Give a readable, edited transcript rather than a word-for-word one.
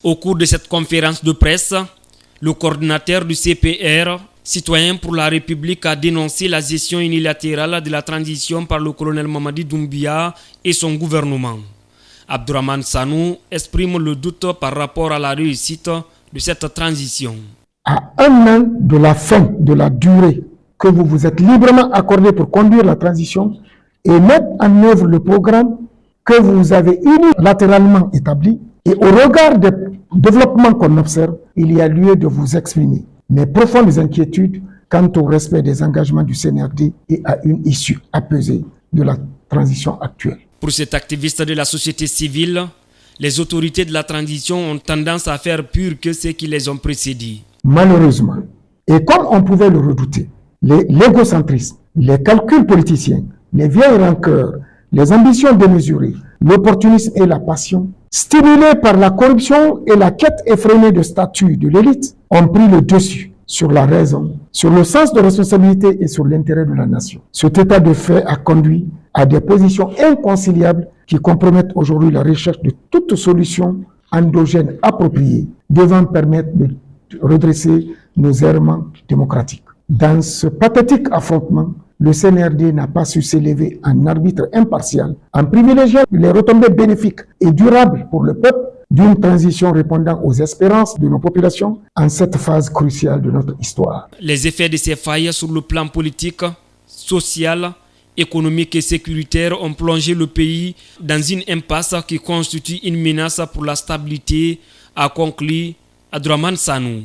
Au cours de cette conférence de presse, le coordinateur du CPR, Citoyens pour la République, a dénoncé la gestion unilatérale de la transition par le colonel Mamadi Doumbia et son gouvernement. Abdourahmane Sanou exprime le doute par rapport à la réussite de cette transition. À un an de la fin de la durée que vous vous êtes librement accordé pour conduire la transition et mettre en œuvre le programme que vous avez unilatéralement établi, et au regard des développements qu'on observe, il y a lieu de vous exprimer mes profondes inquiétudes quant au respect des engagements du CNRD et à une issue apaisée de la transition actuelle. Pour cet activiste de la société civile, les autorités de la transition ont tendance à faire pire que ceux qui les ont précédés. Malheureusement, et comme on pouvait le redouter, l'égocentrisme, les calculs politiciens, les vieilles rancœurs, les ambitions démesurées, l'opportunisme et la passion, stimulés par la corruption et la quête effrénée de statut de l'élite, ont pris le dessus sur la raison, sur le sens de responsabilité et sur l'intérêt de la nation. Cet état de fait a conduit à des positions inconciliables qui compromettent aujourd'hui la recherche de toute solution endogène appropriée devant permettre de redresser nos errements démocratiques. Dans ce pathétique affrontement, le CNRD n'a pas su s'élever en arbitre impartial, en privilégiant les retombées bénéfiques et durables pour le peuple d'une transition répondant aux espérances de nos populations en cette phase cruciale de notre histoire. Les effets de ces failles sur le plan politique, social, économique et sécuritaire ont plongé le pays dans une impasse qui constitue une menace pour la stabilité, a conclu Abdourahmane Sanou.